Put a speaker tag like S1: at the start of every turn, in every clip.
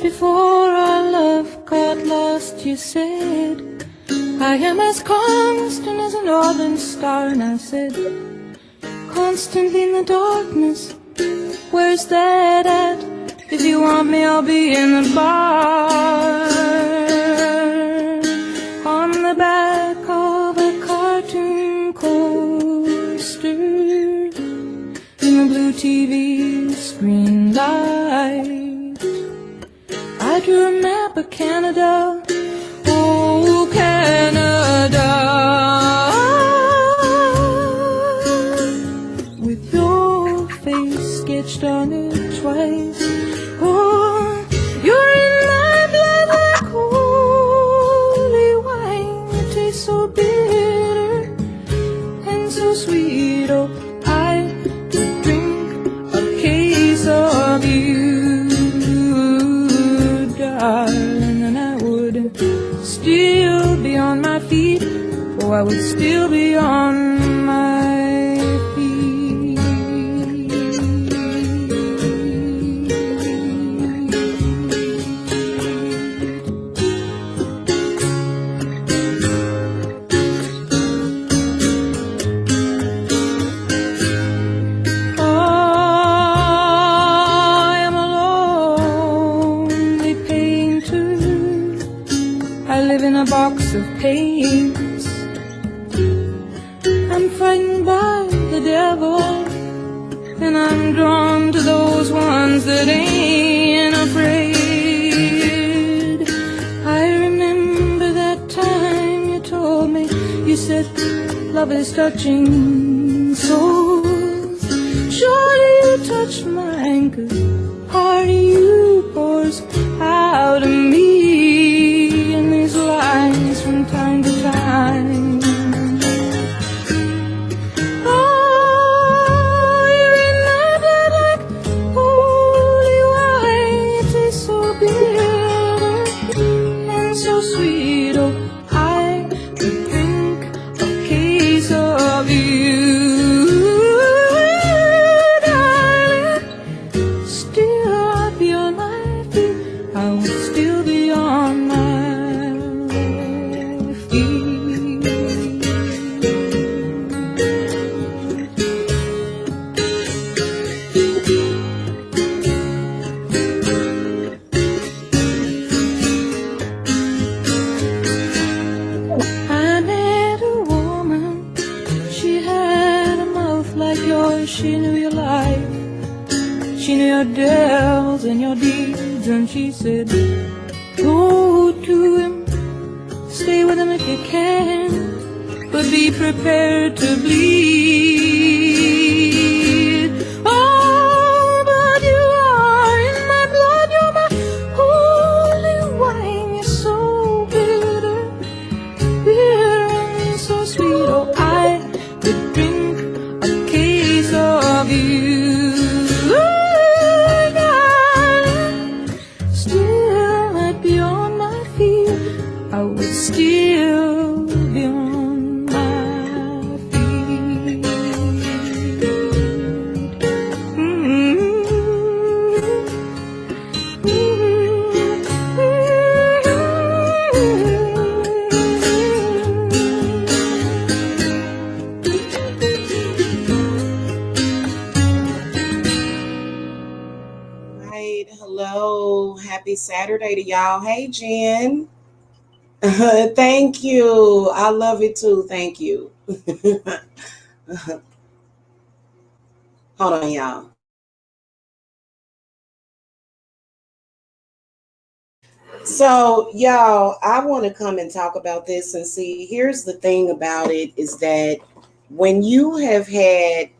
S1: before our love got lost, you said, I am as constant as a northern star. And I said, constant in the darkness, where's that at? If you want me, I'll be in the bar. On the back of a cartoon coaster, in the blue TV screen light, I drew a map of Canada. Oh, Canada, with your face sketched on it twice. Oh, you're in my blood like holy wine. It tastes so bitter and so sweet. Oh, I could drink a case of you, darling, and I would still be on my feet. Oh, I would still be on my box of paints. I'm frightened by the devil, and I'm drawn to those ones that ain't afraid. I remember that time you told me, you said, love is touching souls. Surely you touched mine, 'cause part of you pours out of me. Lines from time to time. Oh, you're in my blood like holy wine. It tastes so bitter and so sweet. Oh, I could drink a case of you, darling. Still I'd be on my feet. I would still be on my she knew your life, she knew your devils and your deeds, and she said, go to him, stay with him if you can, but be prepared to bleed. Oh, but you are in my blood, you're my holy wine. You're so bitter, bitter and so sweet. Oh, I could drink a case of you, darling. Still I'd be on my feet. I would still be on my feet.
S2: Hello, happy Saturday to y'all. Hey, Jen. Thank you. I love it too. Thank you. Hold on, y'all. So, y'all, I want to come and talk about this and see. Here's the thing about it is that when you have had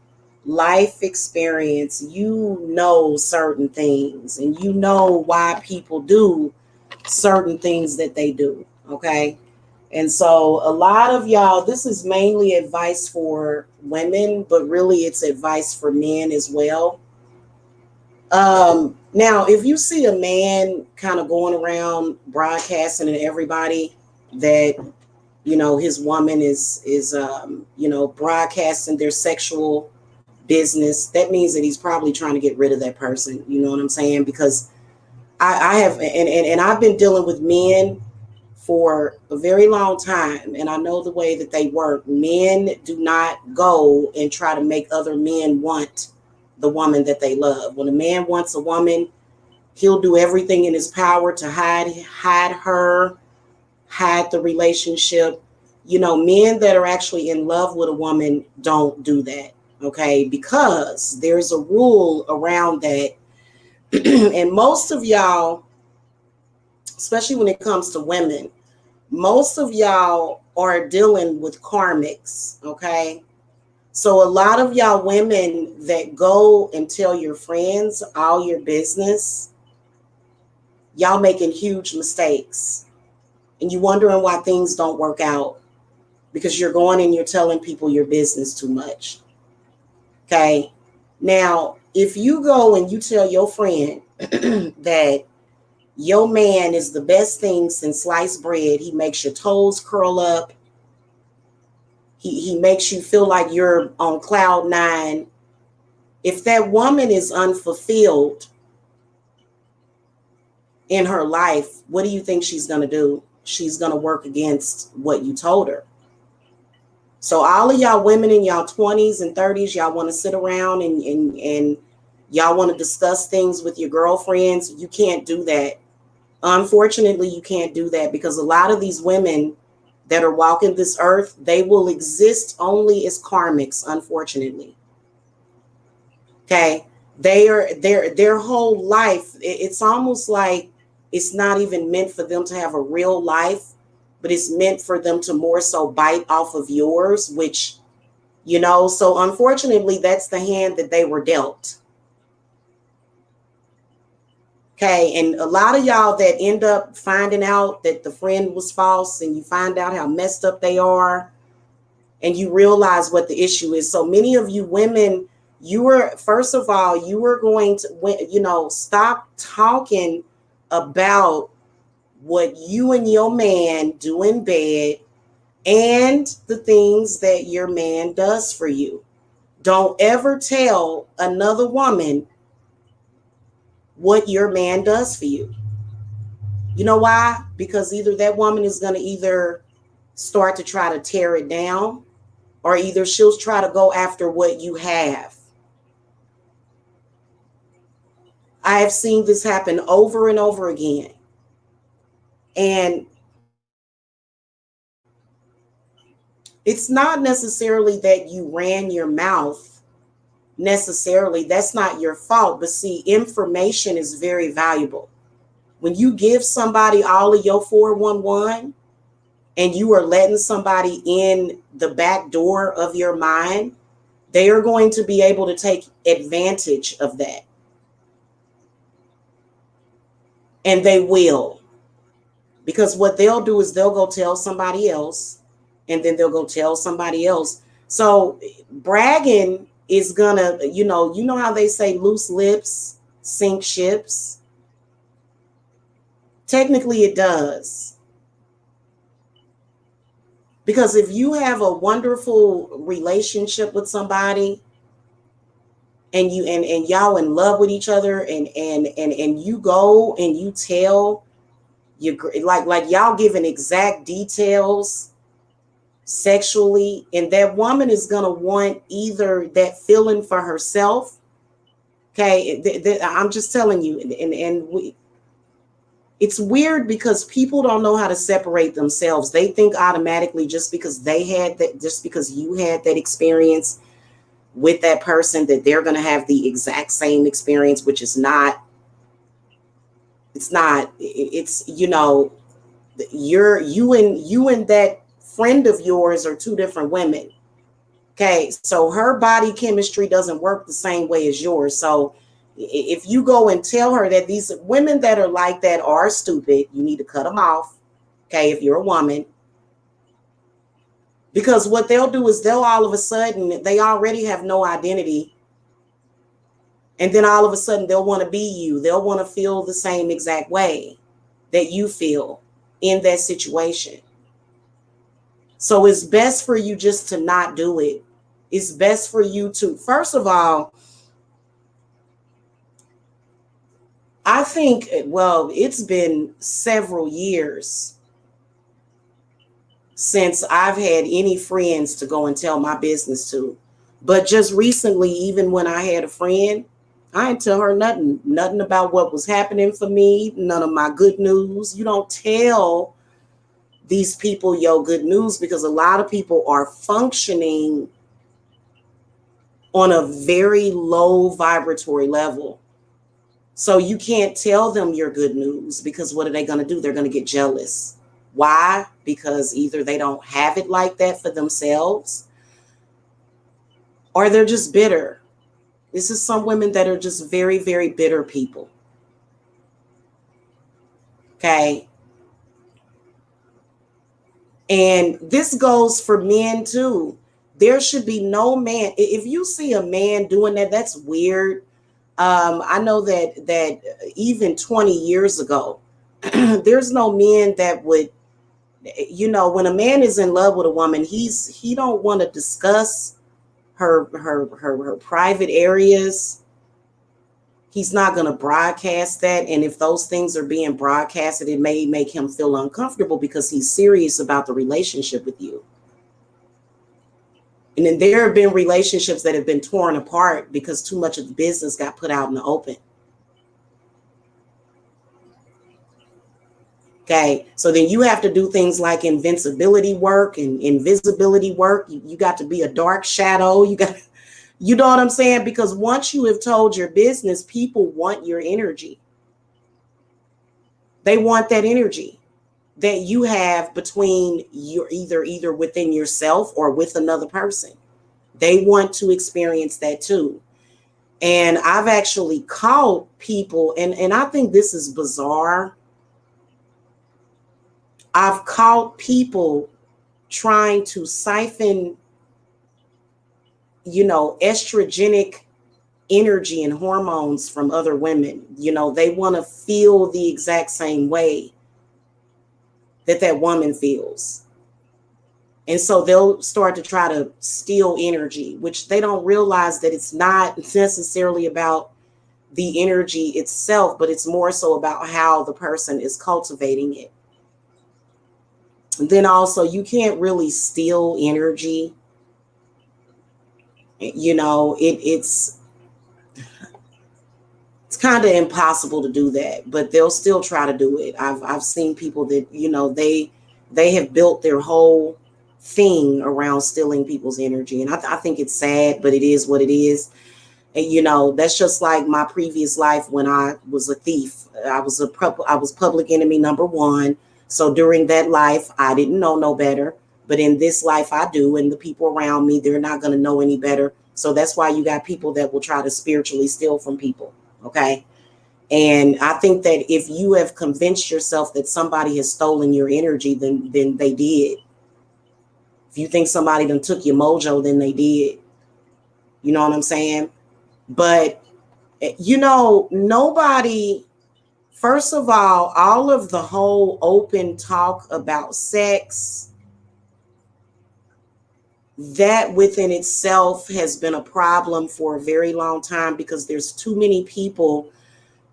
S2: life experience, you know certain things and you know why people do certain things that they do. Okay. And so a lot of y'all, this is mainly advice for women, but really it's advice for men as well. Now, if you see a man kind of going around broadcasting to everybody that, you know, his woman is you know, broadcasting their sexual business, that means that he's probably trying to get rid of that person. You know what I'm saying? Because I have, and I've been dealing with men for a very long time, and I know the way that they work. Men do not go and try to make other men want the woman that they love. When a man wants a woman, he'll do everything in his power to hide her, hide the relationship. You know, men that are actually in love with a woman don't do that, okay? Because there's a rule around that. And most of y'all, especially when it comes to women, most of y'all are dealing with karmics, okay? So a lot of y'all women that go and tell your friends all your business, y'all making huge mistakes. And you wondering why things don't work out because you're going and you're telling people your business too much. Okay? Now, if you go and you tell your friend that your man is the best thing since sliced bread, he makes your toes curl up, he makes you feel like you're on cloud nine. If that woman is unfulfilled in her life, what do you think she's going to do? She's going to work against what you told her. So all of y'all women in y'all 20s and 30s, y'all want to sit around and y'all want to discuss things with your girlfriends. You can't do that. Unfortunately, you can't do that because a lot of these women that are walking this earth, they will exist only as karmics, unfortunately. Okay? Their whole life, it's almost like it's not even meant for them to have a real life, but it's meant for them to more so bite off of yours, which, you know, so unfortunately, that's the hand that they were dealt. Okay, and a lot of y'all that end up finding out that the friend was false and you find out how messed up they are and you realize what the issue is. So many of you women, you were, first of all, you were going to, you know, stop talking about what you and your man do in bed and the things that your man does for you. Don't ever tell another woman what your man does for you. You know why? Because either that woman is going to either start to try to tear it down or either she'll try to go after what you have. I have seen this happen over and over again. And it's not necessarily that you ran your mouth necessarily. That's not your fault. But see, information is very valuable. When you give somebody all of your 411 and you are letting somebody in the back door of your mind, they are going to be able to take advantage of that. And they will. Because what they'll do is they'll go tell somebody else, and then they'll go tell somebody else. So bragging is gonna, you know how they say loose lips sink ships? Technically it does. Because if you have a wonderful relationship with somebody and you and y'all in love with each other and you go and you tell you like y'all giving exact details sexually, and that woman is going to want either that feeling for herself. Okay, I'm just telling you, it's weird because people don't know how to separate themselves. They think automatically just because you had that experience with that person that they're going to have the exact same experience, which is not. It's you and that friend of yours are two different women. Okay, so her body chemistry doesn't work the same way as yours. So if you go and tell her that these women that are like that are stupid, you need to cut them off. Okay, if you're a woman. Because what they'll do is they'll all of a sudden, they already have no identity. And then all of a sudden they'll want to be you. They'll want to feel the same exact way that you feel in that situation. So it's best for you just to not do it. It's best for you to, first of all, I think, well, it's been several years since I've had any friends to go and tell my business to. But just recently, even when I had a friend, I didn't tell her nothing about what was happening for me, none of my good news. You don't tell these people your good news because a lot of people are functioning on a very low vibratory level. So you can't tell them your good news because what are they going to do? They're going to get jealous. Why? Because either they don't have it like that for themselves or they're just bitter. This is some women that are just very, very bitter people. Okay. And this goes for men too. There should be no man. If you see a man doing that, that's weird. I know that even 20 years ago, there's no men that would, when a man is in love with a woman, he don't want to discuss her private areas. He's not going to broadcast that. And if those things are being broadcasted, it may make him feel uncomfortable because he's serious about the relationship with you. And then there have been relationships that have been torn apart because too much of the business got put out in the open. Okay, so then you have to do things like invincibility work and invisibility work. You got to be a dark shadow. You know what I'm saying? Because once you have told your business, people want your energy. They want that energy that you have between your either within yourself or with another person. They want to experience that too. And I've actually caught people, and I think this is bizarre. I've caught people trying to siphon, estrogenic energy and hormones from other women. They want to feel the exact same way that woman feels. And so they'll start to try to steal energy, which they don't realize that it's not necessarily about the energy itself, but it's more so about how the person is cultivating it. And then also, you can't really steal energy. It's kind of impossible to do that, but they'll still try to do it. I've seen people that, they have built their whole thing around stealing people's energy. And I think it's sad, but it is what it is. And, that's just like my previous life when I was a thief. I was public enemy number one. So during that life, I didn't know no better. But in this life, I do. And the people around me, they're not going to know any better. So that's why you got people that will try to spiritually steal from people. Okay. And I think that if you have convinced yourself that somebody has stolen your energy, then they did. If you think somebody done took your mojo, then they did. You know what I'm saying? But, nobody, first of all of the whole open talk about sex, that within itself has been a problem for a very long time because there's too many people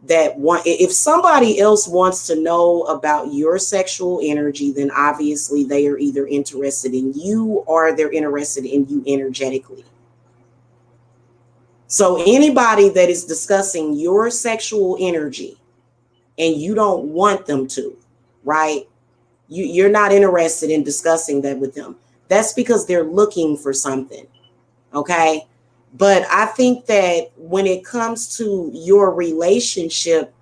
S2: that want, if somebody else wants to know about your sexual energy, then obviously they are either interested in you or they're interested in you energetically. So anybody that is discussing your sexual energy and you don't want them to, right? You're not interested in discussing that with them. That's because they're looking for something. Okay. But I think that when it comes to your relationship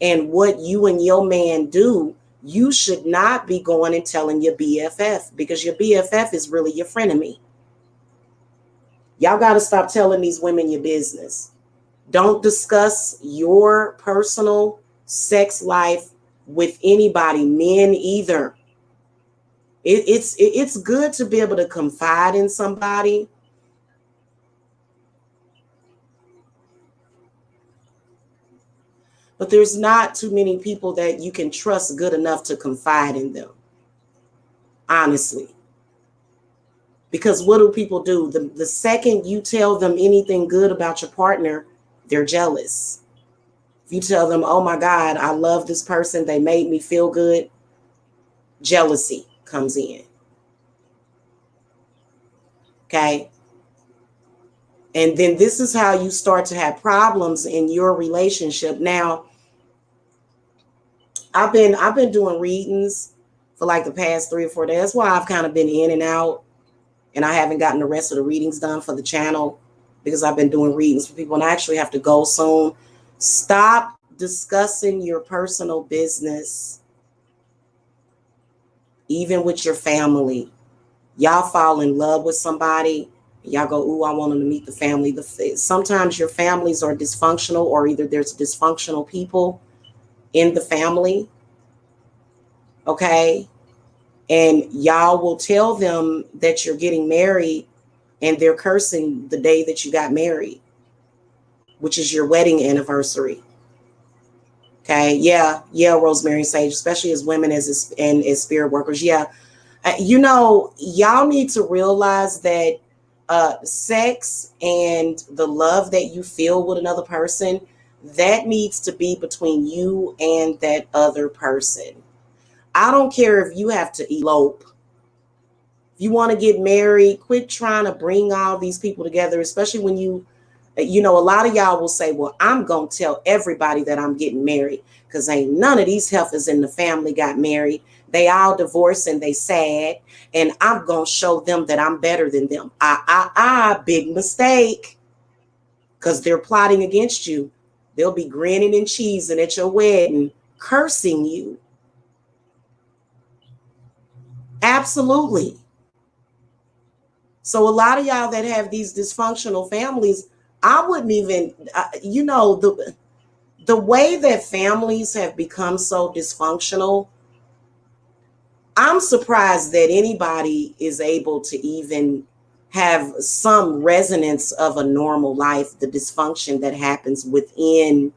S2: and what you and your man do, you should not be going and telling your BFF because your BFF is really your frenemy. Y'all got to stop telling these women your business. Don't discuss your personal sex life with anybody, men either. It's good to be able to confide in somebody. But there's not too many people that you can trust good enough to confide in them. Honestly. Because what do people do? The second you tell them anything good about your partner, they're jealous. If you tell them, oh my God, I love this person, they made me feel good, jealousy comes in. Okay. And then this is how you start to have problems in your relationship. Now, I've been doing readings for like the past 3 or 4 days. That's why I've kind of been in and out, and I haven't gotten the rest of the readings done for the channel because I've been doing readings for people, and I actually have to go soon. Stop discussing your personal business, even with your family. Y'all fall in love with somebody, y'all go, ooh, I want them to meet the family. Sometimes your families are dysfunctional, or either there's dysfunctional people in the family, okay? And y'all will tell them that you're getting married, and they're cursing the day that you got married, which is your wedding anniversary. Okay, yeah, Rosemary and Sage, especially as women and as spirit workers, yeah. Y'all need to realize that sex and the love that you feel with another person, that needs to be between you and that other person. I don't care if you have to elope. If you want to get married, quit trying to bring all these people together, especially when a lot of y'all will say, well, I'm going to tell everybody that I'm getting married because ain't none of these heifers in the family got married. They all divorced and they sad, and I'm going to show them that I'm better than them. Big mistake, because they're plotting against you. They'll be grinning and cheesing at your wedding, cursing you. Absolutely. So a lot of y'all that have these dysfunctional families, I wouldn't even, the way that families have become so dysfunctional, I'm surprised that anybody is able to even have some resonance of a normal life, the dysfunction that happens within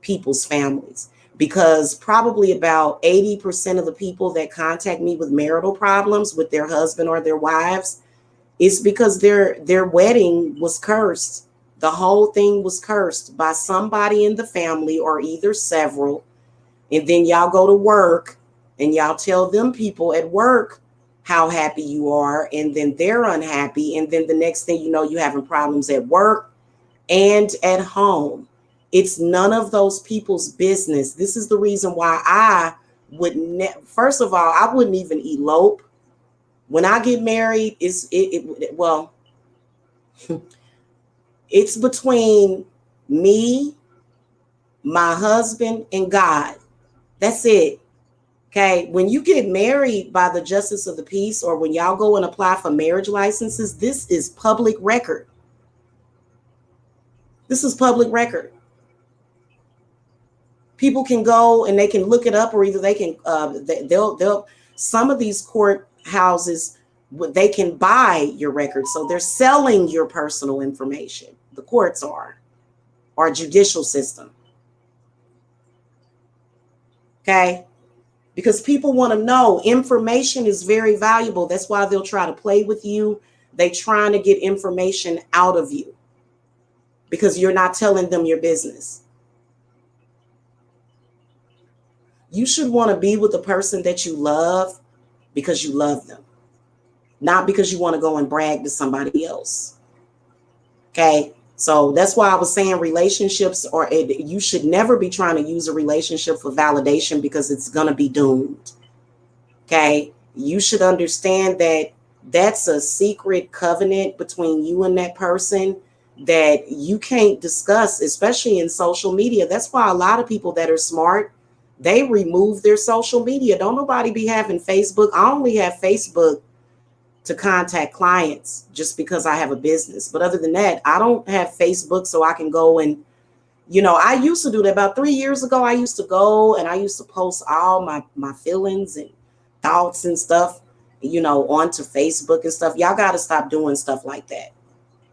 S2: people's families. Because probably about 80% of the people that contact me with marital problems with their husband or their wives, it's because their wedding was cursed. The whole thing was cursed by somebody in the family or either several. And then y'all go to work and y'all tell them people at work how happy you are, and then they're unhappy. And then the next thing you know, you're having problems at work and at home. It's none of those people's business. This is the reason why I would first of all, I wouldn't even elope. When I get married, it's between me, my husband, and God. That's it. Okay. When you get married by the justice of the peace, or when y'all go and apply for marriage licenses, this is public record. This is public record. People can go and they can look it up, or either they can they'll some of these courthouses, they can buy your records, so they're selling your personal information. The courts are, our judicial system. Okay, because people want to know. Information is very valuable. That's why they'll try to play with you. They trying to get information out of you because you're not telling them your business. You should want to be with the person that you love because you love them, not because you want to go and brag to somebody else. Okay. So that's why I was saying relationships, or you should never be trying to use a relationship for validation, because it's going to be doomed. Okay. You should understand that that's a secret covenant between you and that person that you can't discuss, especially in social media. That's why a lot of people that are smart, they remove their social media. Don't nobody be having Facebook. I only have Facebook to contact clients just because I have a business. But other than that, I don't have Facebook so I can go and, I used to do that about 3 years ago. I used to go and I used to post all my feelings and thoughts and stuff, onto Facebook and stuff. Y'all got to stop doing stuff like that.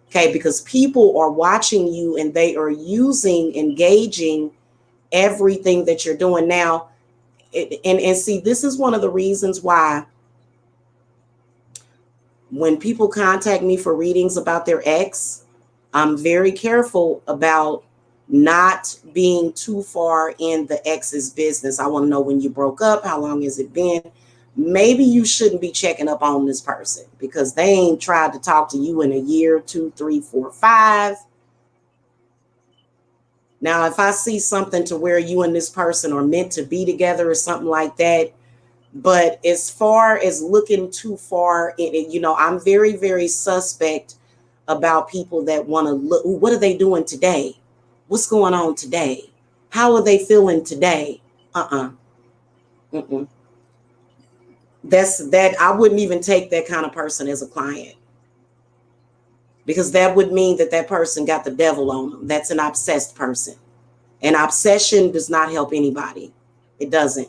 S2: Okay. Because people are watching you and they are engaging everything that you're doing now. And see, this is one of the reasons why when people contact me for readings about their ex, I'm very careful about not being too far in the ex's business. I want to know when you broke up, how long has it been? Maybe you shouldn't be checking up on this person because they ain't tried to talk to you in a year, 2, 3, 4, 5. Now, if I see something to where you and this person are meant to be together or something like that, but as far as looking too far in it, I'm very, very suspect about people that want to look. What are they doing today? What's going on today? How are they feeling today? Mm-mm. That I wouldn't even take that kind of person as a client, because that would mean that person got the devil on them. That's an obsessed person. And obsession does not help anybody. It doesn't,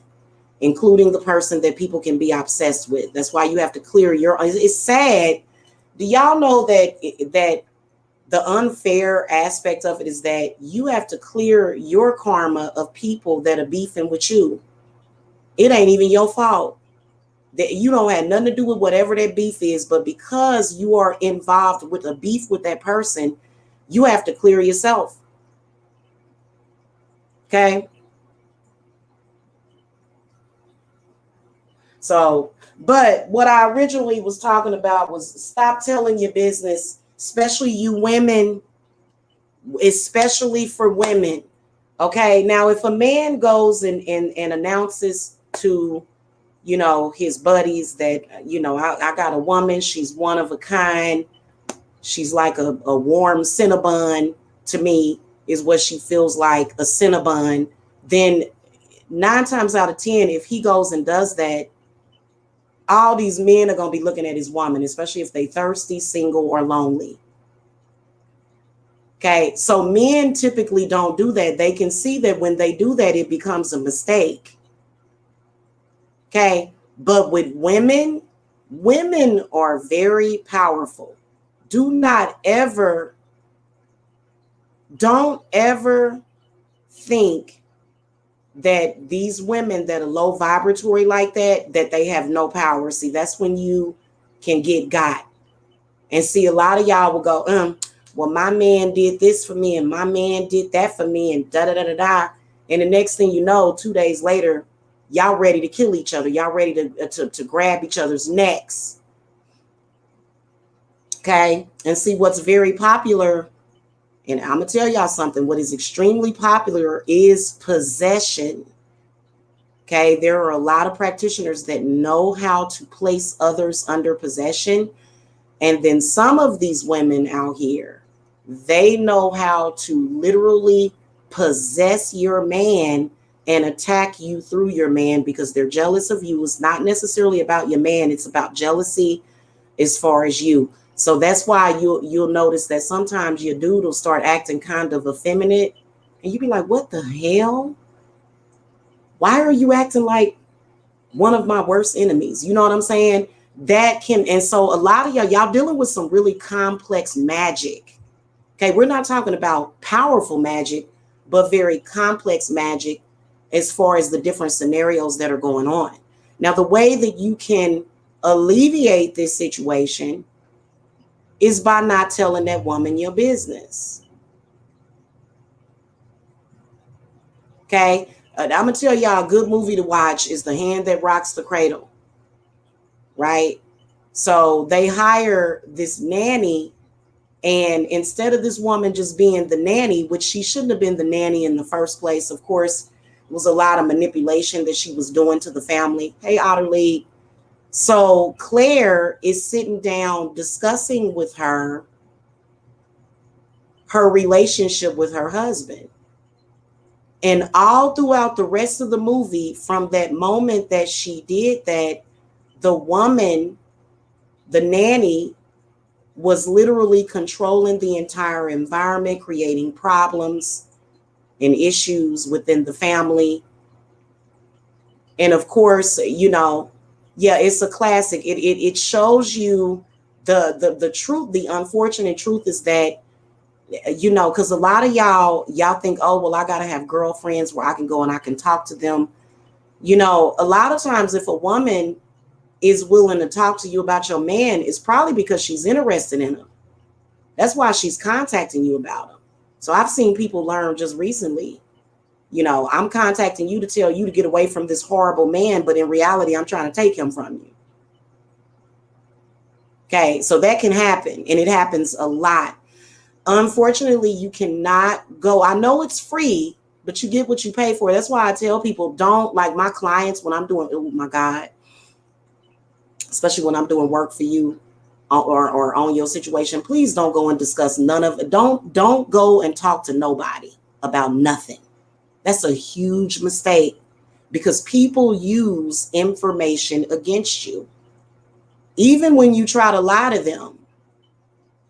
S2: including the person that people can be obsessed with. That's why you have to clear your. It's sad. Do y'all know that the unfair aspect of it is that you have to clear your karma of people that are beefing with you? It ain't even your fault. That you don't have nothing to do with whatever that beef is, but because you are involved with a beef with that person, you have to clear yourself. Okay. So, but what I originally was talking about was stop telling your business, especially you women, especially for women. Okay. Now, if a man goes and announces to, his buddies that, I got a woman, she's one of a kind. She's like a warm Cinnabon to me, is what she feels like, a Cinnabon. Then 9 times out of 10, if he goes and does that, all these men are going to be looking at his woman, especially if they thirsty, single, or lonely. Okay, so men typically don't do that. They can see that when they do that, it becomes a mistake. Okay, but with women, women are very powerful. Don't ever think that these women that are low vibratory like that they have no power. See, that's when you can get got. And see, a lot of y'all will go, well, my man did this for me and my man did that for me and da da da da da. And the next thing you know, 2 days later, y'all ready to kill each other. Y'all ready to grab each other's necks. Okay. And see, what's very popular, and I'm going to tell y'all something, what is extremely popular is possession. Okay. There are a lot of practitioners that know how to place others under possession. And then some of these women out here, they know how to literally possess your man and attack you through your man because they're jealous of you. It's not necessarily about your man. It's about jealousy as far as you. So that's why you'll notice that sometimes your dude will start acting kind of effeminate and you be like, what the hell? Why are you acting like one of my worst enemies? You know what I'm saying? That can, and so a lot of y'all dealing with some really complex magic. Okay, we're not talking about powerful magic, but very complex magic as far as the different scenarios that are going on. Now, the way that you can alleviate this situation is by not telling that woman your business. Okay, I'm gonna tell y'all a good movie to watch is The Hand That Rocks the Cradle. Right? So they hire this nanny, and instead of this woman just being the nanny, which she shouldn't have been the nanny in the first place, of course, it was a lot of manipulation that she was doing to the family. Hey, Otterly. So Claire is sitting down discussing with her relationship with her husband. And all throughout the rest of the movie, from that moment that she did that, the woman, the nanny, was literally controlling the entire environment, creating problems and issues within the family. And of course, it's a classic. It shows you the truth. The unfortunate truth is that, because a lot of y'all think, oh, well, I got to have girlfriends where I can go and I can talk to them. A lot of times if a woman is willing to talk to you about your man, it's probably because she's interested in him. That's why she's contacting you about him. So I've seen people learn just recently, I'm contacting you to tell you to get away from this horrible man, but in reality, I'm trying to take him from you. Okay, so that can happen, and it happens a lot. Unfortunately, you cannot go. I know it's free, but you get what you pay for. That's why I tell people, don't, like my clients, when I'm doing, oh my God, especially when I'm doing work for you or on your situation, please don't go and discuss none of it. Don't go and talk to nobody about nothing. That's a huge mistake, because people use information against you. Even when you try to lie to them,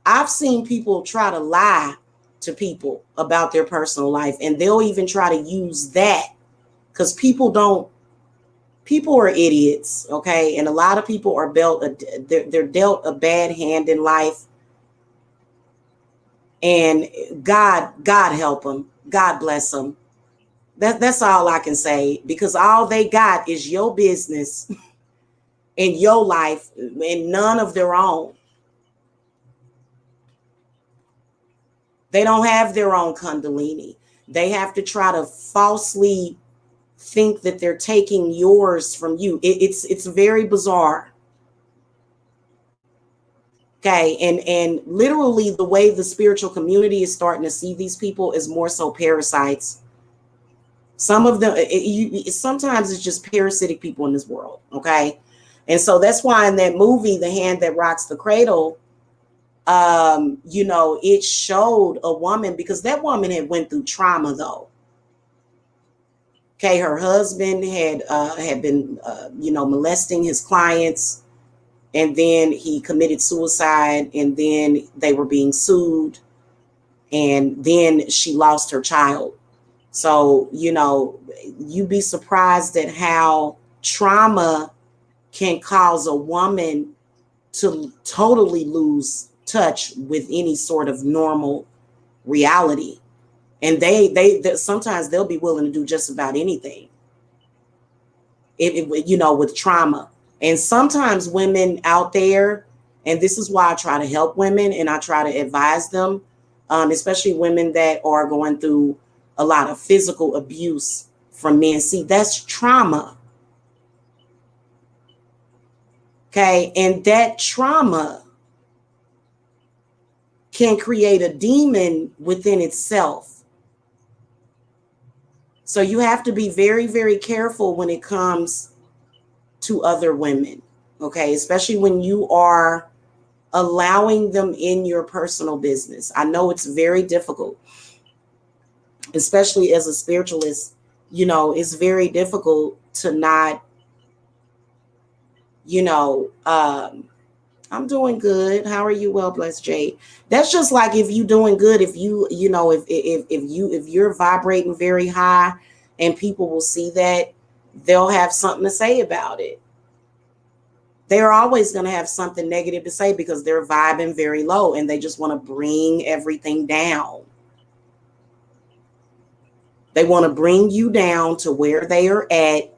S2: I've seen people try to lie to people about their personal life, and they'll even try to use that, because people are idiots, okay? And a lot of people are they're dealt a bad hand in life, and God help them, God bless them. That's all I can say, because all they got is your business and your life, and none of their own. They don't have their own Kundalini. They have to try to falsely think that they're taking yours from you. It's very bizarre. Okay, and literally the way the spiritual community is starting to see these people is more so parasites. Some of them, sometimes it's just parasitic people in this world. Okay, and so that's why in that movie, The Hand That Rocks the Cradle, it showed a woman, because that woman had went through trauma though. Okay, her husband had been molesting his clients, and then he committed suicide, and then they were being sued, and then she lost her child. So you'd be surprised at how trauma can cause a woman to totally lose touch with any sort of normal reality. And they sometimes they'll be willing to do just about anything, with trauma. And sometimes women out there, and this is why I try to help women and I try to advise them, especially women that are going through a lot of physical abuse from men. See, that's trauma. Okay, and that trauma can create a demon within itself. So you have to be very, very careful when it comes to other women, okay? Especially when you are allowing them in your personal business. I know it's very difficult, especially as a spiritualist. It's very difficult to not, I'm doing good. How are you? Well, blessed, Jade. That's just like if you doing good, if you're vibrating very high and people will see that, they'll have something to say about it. They're always going to have something negative to say because they're vibing very low and they just want to bring everything down. They want to bring you down to where they are at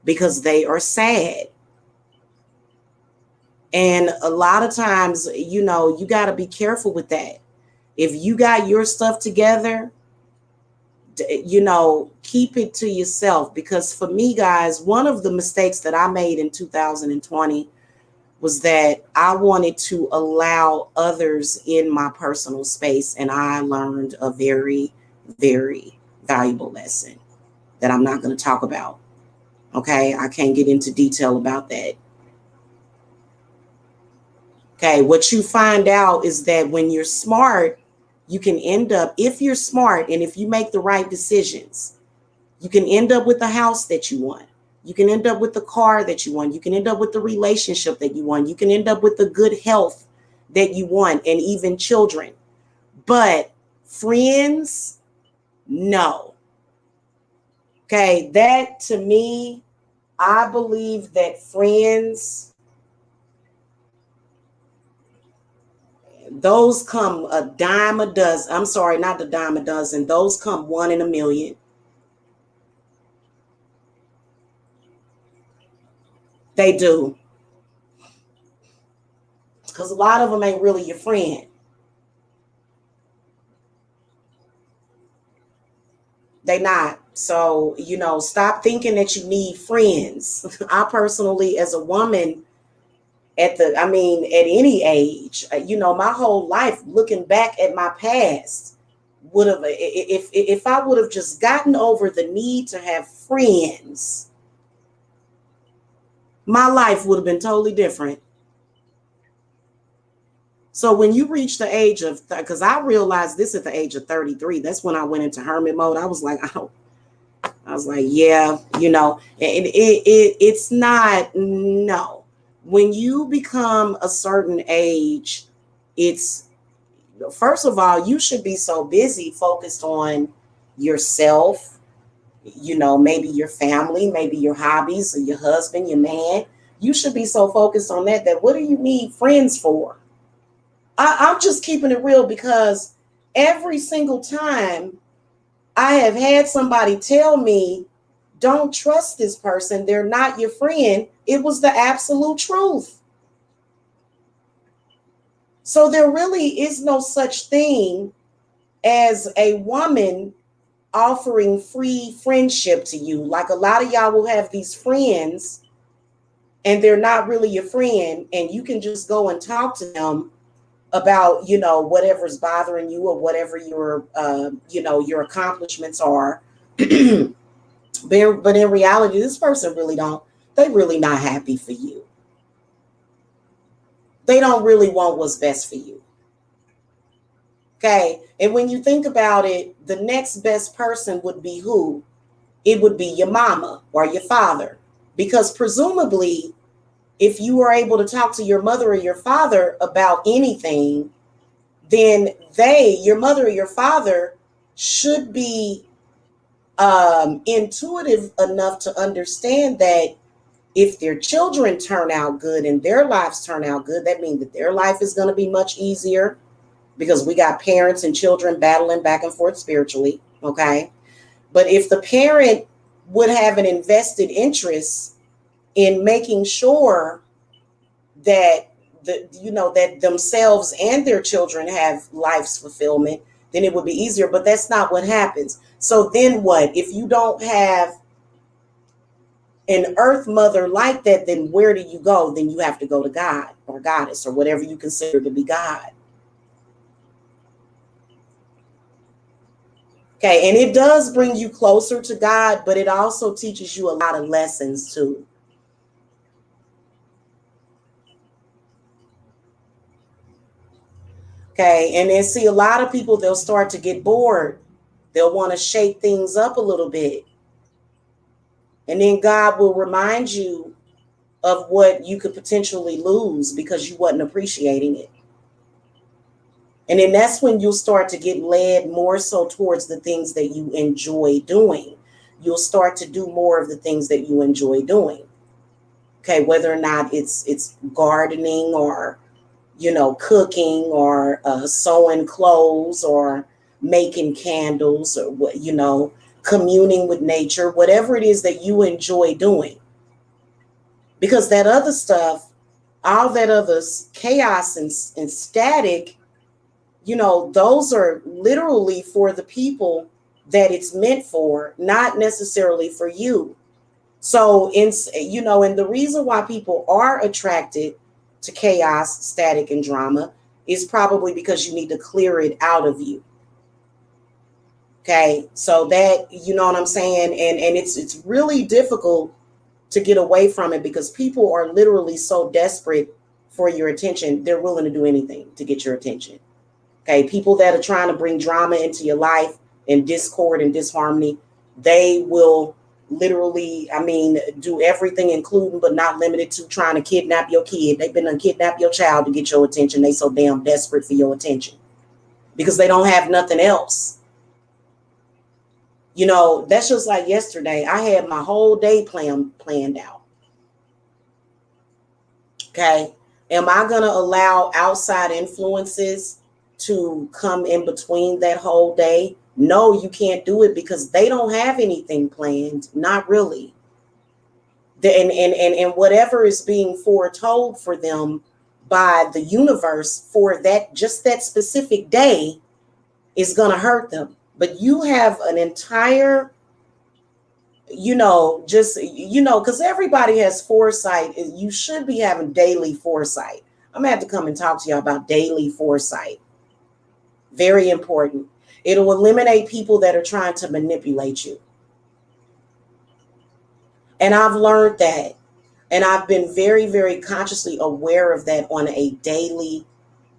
S2: because they are sad. And a lot of times, you got to be careful with that. If you got your stuff together, keep it to yourself. Because for me, guys, one of the mistakes that I made in 2020 was that I wanted to allow others in my personal space. And I learned a very, very valuable lesson that I'm not going to talk about. Okay, I can't get into detail about that. Okay, what you find out is that when you're smart, you can end up, if you're smart and if you make the right decisions, you can end up with the house that you want. You can end up with the car that you want. You can end up with the relationship that you want. You can end up with the good health that you want, and even children. But friends, no. Okay, that to me, I believe that friends, those come a dime a dozen. I'm sorry, not the dime a dozen. Those come one in a million. They do. Because a lot of them ain't really your friend. They not. So, stop thinking that you need friends. I personally, as a woman, at any age, my whole life, looking back at my past, would have, if I would have just gotten over the need to have friends, my life would have been totally different. So when you reach the age of, because I realized this at the age of 33, that's when I went into hermit mode. I was like, I was like, yeah, it's not, no. When you become a certain age, it's, first of all, you should be so busy focused on yourself, maybe your family, maybe your hobbies, or your husband, your man. You should be so focused on that what do you need friends for? I'm just keeping it real, because every single time I have had somebody tell me, don't trust this person, they're not your friend, it was the absolute truth. So there really is no such thing as a woman offering free friendship to you. Like, a lot of y'all will have these friends and they're not really your friend, and you can just go and talk to them about, whatever's bothering you, or whatever your accomplishments are. But in reality, this person they really not happy for you. They don't really want what's best for you. Okay. And when you think about it, the next best person would be who? It would be your mama or your father. Because presumably, if you are able to talk to your mother or your father about anything, then your mother or your father, should be intuitive enough to understand that if their children turn out good and their lives turn out good, that means that their life is going to be much easier, because we got parents and children battling back and forth spiritually. Okay. But if the parent would have an invested interest in making sure that that themselves and their children have life's fulfillment, then it would be easier. But that's not what happens. So then what? If you don't have an earth mother like that, then where do you go? Then you have to go to God or goddess or whatever you consider to be God. Okay, and it does bring you closer to God, but it also teaches you a lot of lessons too. Okay, and then see, a lot of people, they'll start to get bored. They'll want to shake things up a little bit. And then God will remind you of what you could potentially lose because you wasn't appreciating it. And then that's when you'll start to get led more so towards the things that you enjoy doing. You'll start to do more of the things that you enjoy doing. Okay, whether or not it's gardening, or cooking, or sewing clothes, or making candles, or communing with nature, whatever it is that you enjoy doing. Because that other stuff, all that other chaos and static, those are literally for the people that it's meant for, not necessarily for you. So and the reason why people are attracted to chaos, static, and drama is probably because you need to clear it out of you. Okay, so that, you know what I'm saying, and it's really difficult to get away from it, because people are literally so desperate for your attention, they're willing to do anything to get your attention. Okay, people that are trying to bring drama into your life and discord and disharmony, they will literally, do everything, including but not limited to trying to kidnap your kid. They've been to kidnap your child to get your attention. They so damn desperate for your attention because they don't have nothing else. That's just like yesterday. I had my whole day planned out. Okay. Am I going to allow outside influences to come in between that whole day? No, you can't do it, because they don't have anything planned. Not really. And whatever is being foretold for them by the universe for that, just that specific day, is going to hurt them. but you have an entire, because everybody has foresight. You should be having daily foresight. I'm gonna have to come and talk to y'all about daily foresight. Very important. It'll eliminate people that are trying to manipulate you. And I've learned that. And I've been very, very consciously aware of that on a daily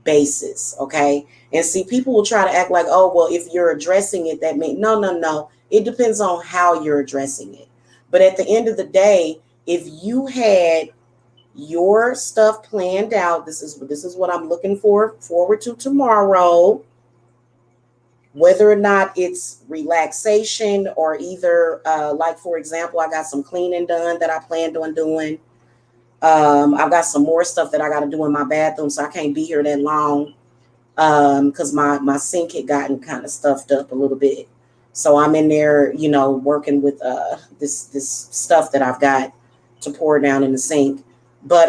S2: basis. Okay. And see, people will try to act like, oh, well, if you're addressing it, that means no, no, no. It depends on how you're addressing it. But at the end of the day, if you had your stuff planned out, this is what I'm looking forward to tomorrow, whether or not it's relaxation or either, like, for example, I got some cleaning done that I planned on doing. I've got some more stuff that I got to do in my bathroom, so I can't be here that long because my sink had gotten kind of stuffed up a little bit. So I'm in there, working with this stuff that I've got to pour down in the sink. But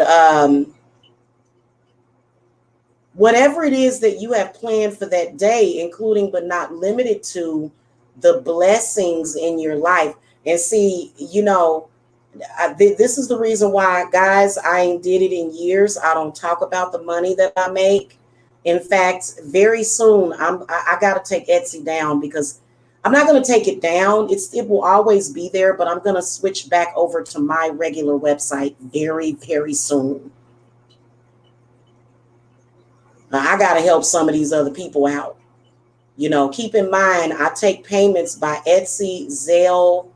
S2: whatever it is that you have planned for that day, including but not limited to the blessings in your life. And see, this is the reason why, guys, I ain't did it in years. I don't talk about the money that I make. In fact, very soon I got to take Etsy down, because I'm not going to take it down. It will always be there, but I'm going to switch back over to my regular website very, very soon. I got to help some of these other people out. Keep in mind, I take payments by Etsy, Zelle,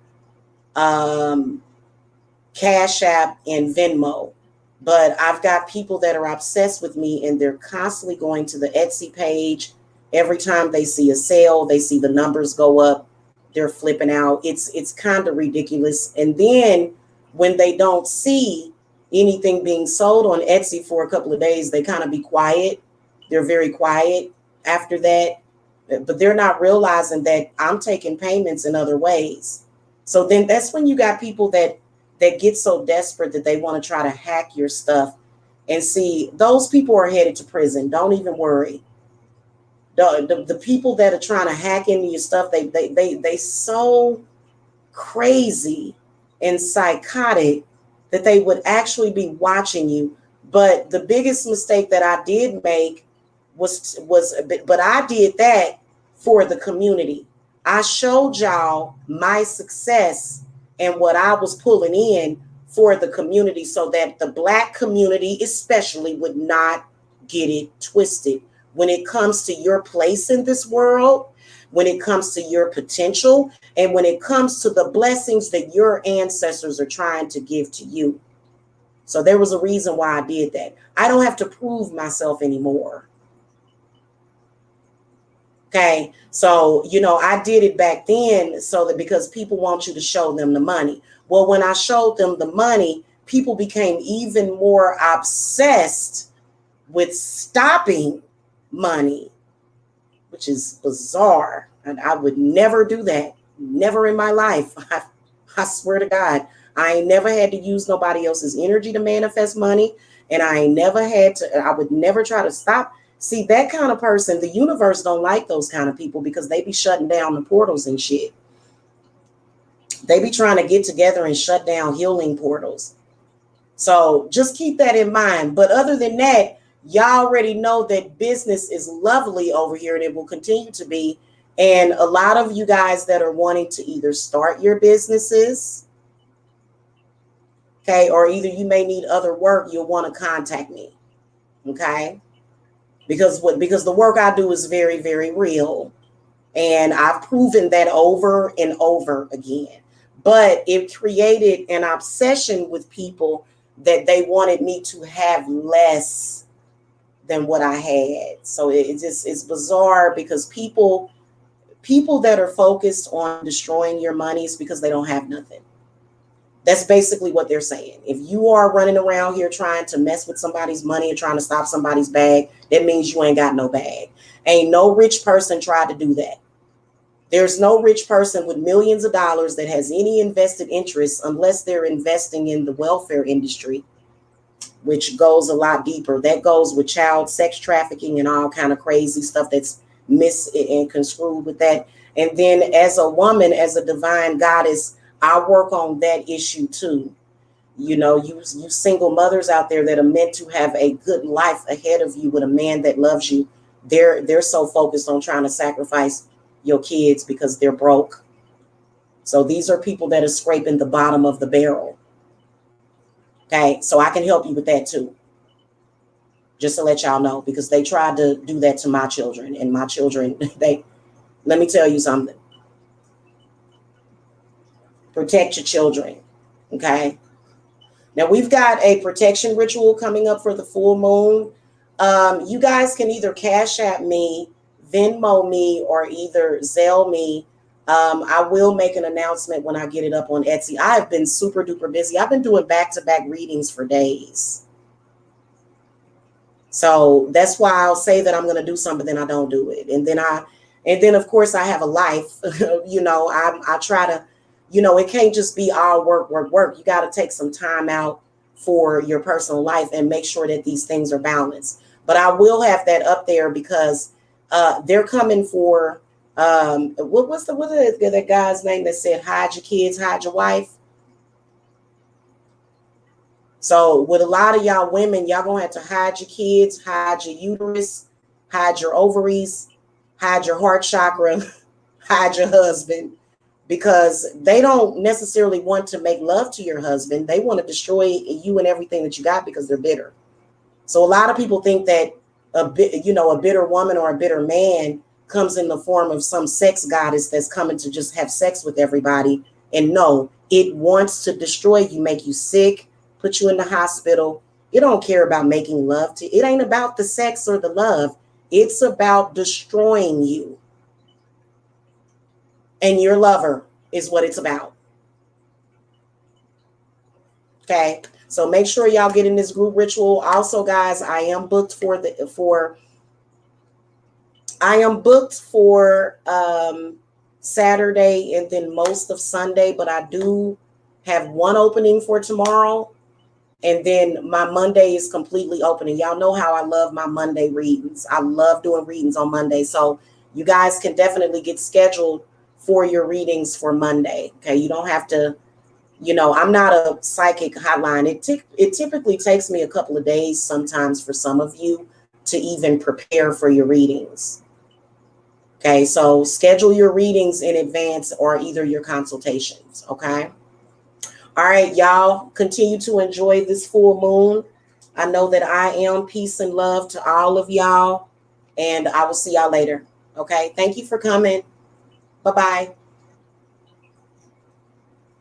S2: Cashapp, and Venmo. But I've got people that are obsessed with me, and they're constantly going to the Etsy page. Every time they see a sale, they see the numbers go up, they're flipping out. It's kind of ridiculous. And then when they don't see anything being sold on Etsy for a couple of days, they kind of be quiet. They're very quiet after that. But they're not realizing that I'm taking payments in other ways. So then that's when you got people that get so desperate that they want to try to hack your stuff. And see, those people are headed to prison. Don't even worry. The people that are trying to hack into your stuff, they so crazy and psychotic that they would actually be watching you. But the biggest mistake that I did make but I did that for the community. I showed y'all my success and what I was pulling in for the community, so that the Black community especially would not get it twisted when it comes to your place in this world, when it comes to your potential, and when it comes to the blessings that your ancestors are trying to give to you. So there was a reason why I did that. I don't have to prove myself anymore. Okay, so, I did it back then so that, because people want you to show them the money. Well, when I showed them the money, people became even more obsessed with stopping money, which is bizarre. And I would never do that. Never in my life. I swear to God, I ain't never had to use nobody else's energy to manifest money. And I would never try to stop. See, that kind of person, the universe don't like those kind of people, because they be shutting down the portals and shit. They be trying to get together and shut down healing portals. So just keep that in mind. But other than that, y'all already know that business is lovely over here, and it will continue to be. And a lot of you guys that are wanting to either start your businesses, okay, or either you may need other work, you'll want to contact me, okay? Because the work I do is very, very real. And I've proven that over and over again. But it created an obsession with people that they wanted me to have less than what I had. So it's bizarre, because people that are focused on destroying your money is because they don't have nothing. That's basically what they're saying. If you are running around here trying to mess with somebody's money and trying to stop somebody's bag, that means you ain't got no bag. Ain't no rich person tried to do that. There's no rich person with millions of dollars that has any invested interest, unless they're investing in the welfare industry, which goes a lot deeper. That goes with child sex trafficking and all kind of crazy stuff that's mis and construed with that. And then as a woman, as a divine goddess, I work on that issue too. You know, you single mothers out there that are meant to have a good life ahead of you with a man that loves you. They're so focused on trying to sacrifice your kids because they're broke. So these are people that are scraping the bottom of the barrel. Okay, so I can help you with that too. Just to let y'all know, because they tried to do that to my children, and my children, let me tell you something. Protect your children. Okay. Now we've got a protection ritual coming up for the full moon. You guys can either Cash App me, Venmo me, or either Zelle me. I will make an announcement when I get it up on Etsy. I've been super duper busy. I've been doing back-to-back readings for days. So that's why I'll say that I'm going to do something, then I don't do it. And then of course I have a life. You know, I try to, you know, it can't just be all work, work, work. You got to take some time out for your personal life and make sure that these things are balanced. But I will have that up there because they're coming for what is that guy's name that said hide your kids, hide your wife? So with a lot of y'all women, y'all gonna have to hide your kids, hide your uterus, hide your ovaries, hide your heart chakra, hide your husband, because they don't necessarily want to make love to your husband. They want to destroy you and everything that you got because they're bitter. So a lot of people think that a bitter woman or a bitter man comes in the form of some sex goddess that's coming to just have sex with everybody. And no, it wants to destroy you, make you sick, put you in the hospital. It don't care about making love to. It ain't about the sex or the love. It's about destroying you. And your lover is what it's about. Okay. So make sure y'all get in this group ritual. Also, guys, I am booked for Saturday and then most of Sunday, but I do have one opening for tomorrow. And then my Monday is completely open. And y'all know how I love my Monday readings. I love doing readings on Monday. So you guys can definitely get scheduled for your readings for Monday. Okay. You don't have to, you know, I'm not a psychic hotline. It typically takes me a couple of days sometimes for some of you to even prepare for your readings. Okay. So schedule your readings in advance or either your consultations. Okay. All right, y'all, continue to enjoy this full moon. I know that I am. Peace and love to all of y'all. And I will see y'all later. Okay. Thank you for coming. Bye-bye.